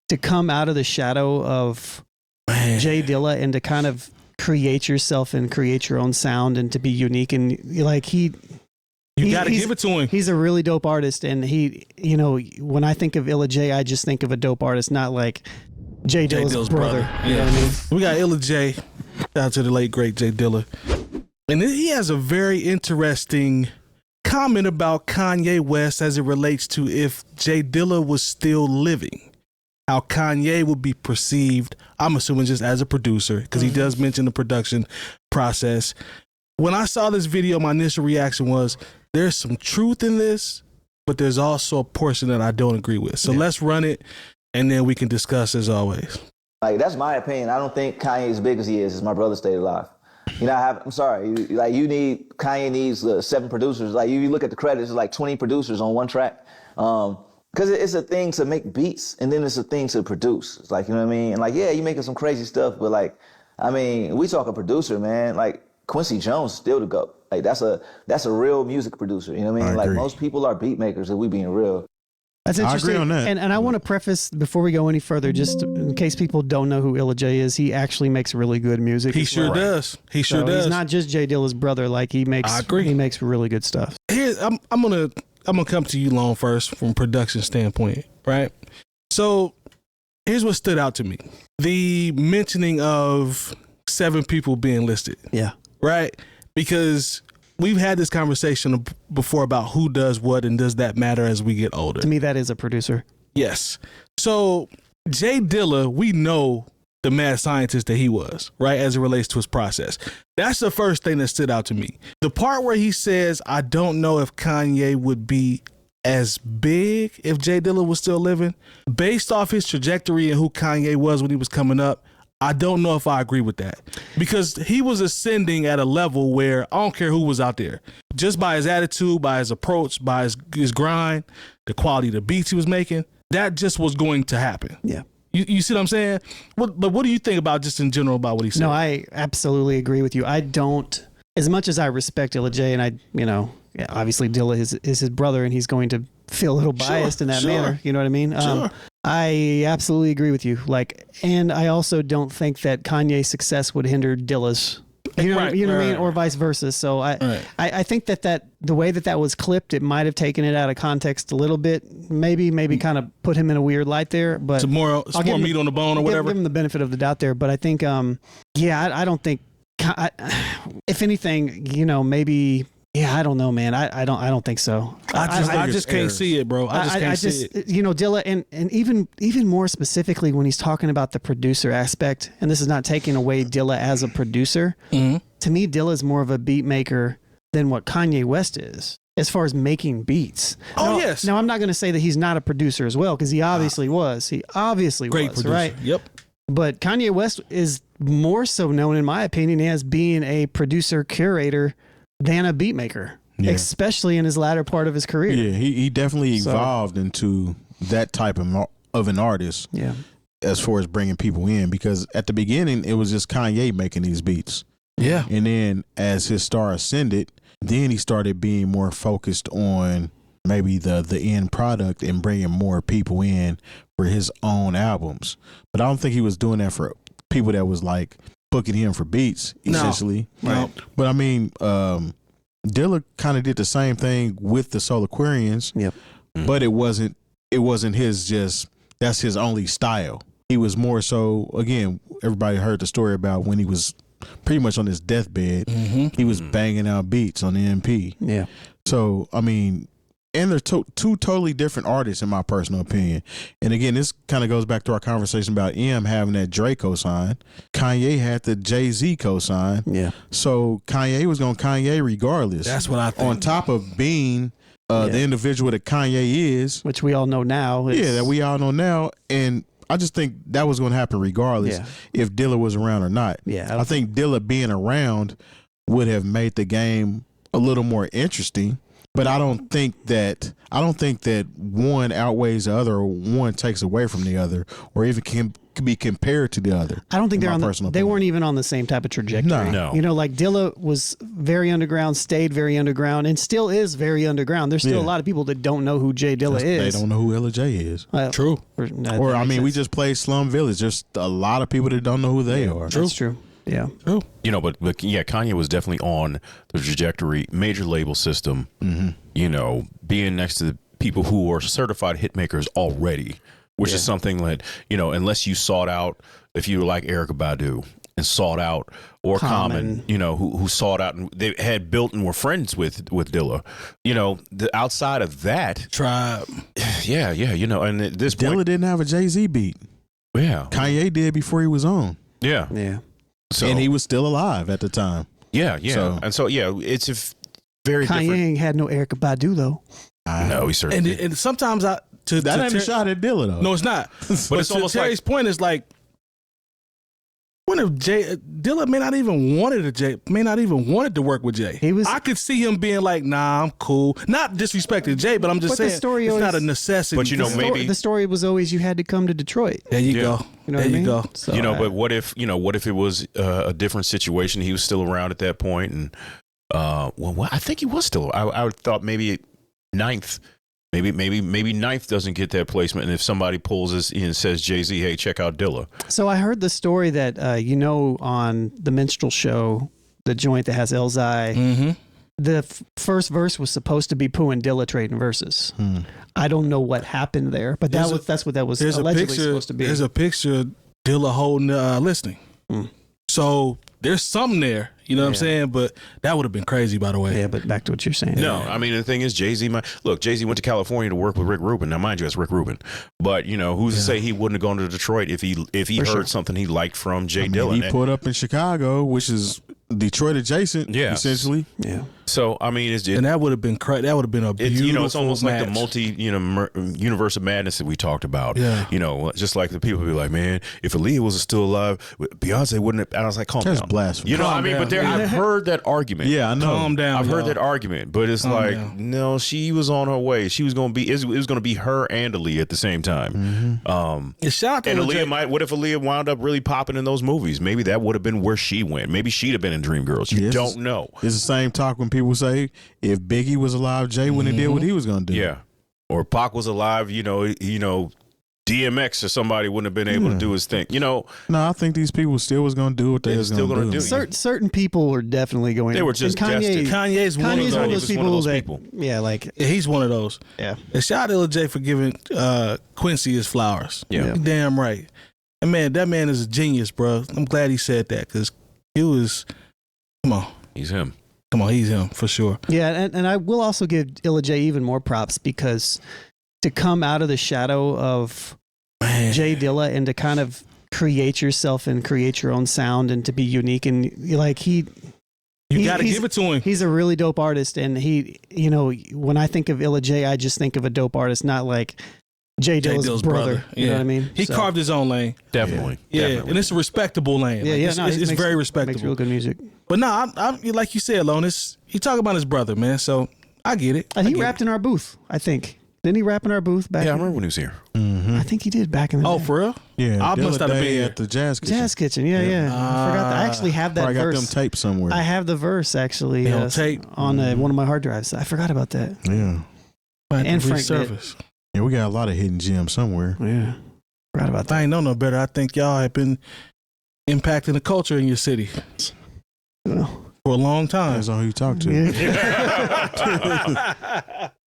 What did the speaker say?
to come out of the shadow of J Dilla and to kind of create yourself and create your own sound and to be unique and like you got to give it to him. He's a really dope artist, and he, you know, when I think of 𝐿𝐴, I just think of a dope artist, not like J Dilla's brother. You know what I mean? We got 𝐿𝐴. Shout out to the late great J Dilla, and he has a very interesting comment about Kanye West as it relates to if J Dilla was still living. How Kanye would be perceived, I'm assuming just as a producer, because he does mention the production process. When I saw this video, my initial reaction was, there's some truth in this, but there's also a portion that I don't agree with. So let's run it, and then we can discuss as always. Like, that's my opinion. I don't think Kanye as big as he is my brother stayed alive. You know, I'm sorry. Kanye needs 7 producers. Like, you look at the credits, it's like 20 producers on one track. Because it's a thing to make beats, and then it's a thing to produce. It's like, you know what I mean? And like, yeah, you making some crazy stuff, but like, I mean, we talk a producer, man. Like, Quincy Jones still the GOAT. Like, that's a real music producer. You know what I mean? Like, most people are beat makers, if we being real. That's interesting. I agree on that. And I want to preface before we go any further, just in case people don't know who 𝐿𝐴 is, he actually makes really good music. He sure does. He sure does. He's not just J Dilla's brother. Like, he makes. I agree. He makes really good stuff. Here, I'm gonna come to you, Lone, first from a production standpoint, right? So here's what stood out to me: the mentioning of 7 people being listed. Yeah. Right? Because we've had this conversation before about who does what and does that matter as we get older. To me, that is a producer. Yes. So J Dilla, we know the mad scientist that he was, right, as it relates to his process. That's the first thing that stood out to me. The part where he says, I don't know if Kanye would be as big if J Dilla was still living. Based off his trajectory and who Kanye was when he was coming up, I don't know if I agree with that, because he was ascending at a level where I don't care who was out there, just by his attitude, by his approach, by his grind, the quality of the beats he was making, that just was going to happen. Yeah. You see what I'm saying? But what do you think about just in general about what he said? No, I absolutely agree with you. I don't, as much as I respect 𝐿𝐴, and I, you know, obviously Dilla is his brother, and he's going to feel a little biased in that manner. You know what I mean? Sure. I absolutely agree with you. Like, and I also don't think that Kanye's success would hinder Dilla's. You know what I mean? Or vice versa. So I think that the way that was clipped, it might have taken it out of context a little bit. Maybe kind of put him in a weird light there. But it's more meat on the bone or whatever. Give him the benefit of the doubt there. But I think, I don't think. If anything, you know, maybe. Yeah, I don't know, man. I don't think so. I just can't see it, bro. I just can't see it. You know, Dilla, and even more specifically when he's talking about the producer aspect, and this is not taking away Dilla as a producer. Mm-hmm. To me, Dilla is more of a beat maker than what Kanye West is, as far as making beats. Yes. Now, I'm not going to say that he's not a producer as well, because he obviously was. He obviously great was, producer. Right? Yep. But Kanye West is more so known, in my opinion, as being a producer curator than a beat maker, especially in his latter part of his career. Yeah, he definitely evolved into that type of an artist. Yeah, as far as bringing people in, because at the beginning it was just Kanye making these beats. Yeah, and then as his star ascended, then he started being more focused on maybe the end product and bringing more people in for his own albums. But I don't think he was doing that for people that was like booking him for beats, essentially. No. But I mean, Dilla kind of did the same thing with the Soulquarians. Yep. But it wasn't that's his only style. He was more so, again, everybody heard the story about when he was pretty much on his deathbed, he was banging out beats on the MP. Yeah. So, I mean, and they're two totally different artists in my personal opinion. And again, this kind of goes back to our conversation about M having that Drake cosign. Kanye had the Jay-Z cosign. Yeah. So Kanye was going to Kanye regardless. That's what I think. On top of being the individual that Kanye is. Which we all know now. That we all know now. And I just think that was going to happen regardless if Dilla was around or not. Yeah. I think Dilla being around would have made the game a little more interesting. But I don't think that one outweighs the other, or one takes away from the other, or even can be compared to the other. I don't think they weren't even on the same type of trajectory. No. You know, like Dilla was very underground, stayed very underground, and still is very underground. There's still a lot of people that don't know who J Dilla is. They don't know who 𝐿𝐿 is. True. Or I mean, we just played Slum Village. There's a lot of people that don't know who they are. That's true. Yeah. True. You know, but yeah, Kanye was definitely on the trajectory, major label system, you know, being next to the people who are certified hit makers already, which is something that, you know, unless you sought out, if you were like Erykah Badu and sought out, or Common, you know, who sought out and they had built and were friends with Dilla, you know, outside of that. Tribe. Yeah, you know, and at this Dilla point, didn't have a Jay-Z beat. Yeah. Kanye did before he was on. Yeah. Yeah. So, and he was still alive at the time. Yeah. So, it's a very Kanye different. ain't had no Erykah Badu though. No, he certainly And sometimes that ain't a shot at Dilla though. No, it's not. But it's almost Terry's point is like, what if Dilla may not even wanted to work with Jay? I could see him being like, nah, I'm cool. Not disrespecting Jay, but I'm just saying it's not a necessity. But you know, maybe the story was always you had to come to Detroit. There you go. You know there you go. So, you know, but what if it was a different situation? He was still around at that point, and well, I think he was still. I thought maybe ninth. Maybe ninth doesn't get that placement, and if somebody pulls us in and says Jay-Z, hey, check out Dilla. So I heard the story that on the Minstrel Show, the joint that has 𝐿𝐿, the first verse was supposed to be Pooh and Dilla trading verses. I don't know what happened there, but that's what that was allegedly supposed to be. There's a picture of Dilla holding listening. So there's something there, you know what I'm saying? But that would have been crazy, by the way. Yeah, but back to what you're saying. No, I mean, the thing is, Jay-Z went to California to work with Rick Rubin. Now, mind you, it's Rick Rubin. But, you know, who's to say he wouldn't have gone to Detroit if he heard something he liked from J Dilla? He put up in Chicago, which is Detroit adjacent, essentially. Yeah. So, I mean, and that would have been that would have been a beautiful you know, it's almost match. like the universe of madness that we talked about. Yeah. You know, just like the people be like, man, if Aaliyah was still alive, Beyonce wouldn't have. And I was like, calm down. That's blasphemy. You know, I mean, but I've heard that argument. Yeah, I know. Calm down. I've heard that argument, but it's no, she was on her way. She was going to be. It was going to be her and Aaliyah at the same time. It's shocking. And Aaliyah what if Aaliyah wound up really popping in those movies? Maybe that would have been where she went. Maybe she'd have been in Dreamgirls. You don't know. It's the same talk when people say, if Biggie was alive, Jay wouldn't have did what he was going to do. Yeah. Or Pac was alive, you know, DMX or somebody wouldn't have been able to do his thing. You know. No, I think these people still was going to do what they was going to do. Certain people were definitely going. They were just Kanye's one of those people. Yeah, like he's one of those. Yeah. And shout out to 𝐿𝐿 for giving Quincy his flowers. Yeah. You're damn right. And man, that man is a genius, bro. I'm glad he said that because he was. Come on. He's him. Come on, he's him for sure. Yeah, and I will also give 𝐿𝐿 even more props because to come out of the shadow of J Dilla and to kind of create yourself and create your own sound and to be unique and like you got to give it to him. He's a really dope artist, and he, you know, when I think of 𝐿𝐿, I just think of a dope artist, not like J Dilla's brother. You know what I mean? He carved his own lane. Definitely. Yeah, definitely. and it's a respectable lane. Yeah, it's very respectable. Makes real good music. But no, I'm like you said, Lone, he talking about his brother, man. So I get it. He rapped in our booth, I think. Didn't he rap in our booth back? Yeah, I remember when he was here. I think he did back in the day. Oh, for real? Yeah, I must not have been at the Jazz Kitchen. Jazz Kitchen, yeah. I forgot that. I actually have that verse. I got them tapes somewhere. I have the verse actually on tape on one of my hard drives. I forgot about that. Yeah. And Frank service. Yeah, we got a lot of hidden gems somewhere. Yeah. Forgot about that. I ain't know no better. I think y'all have been impacting the culture in your city. Well, for a long time. Depends on who you talk to. Yeah.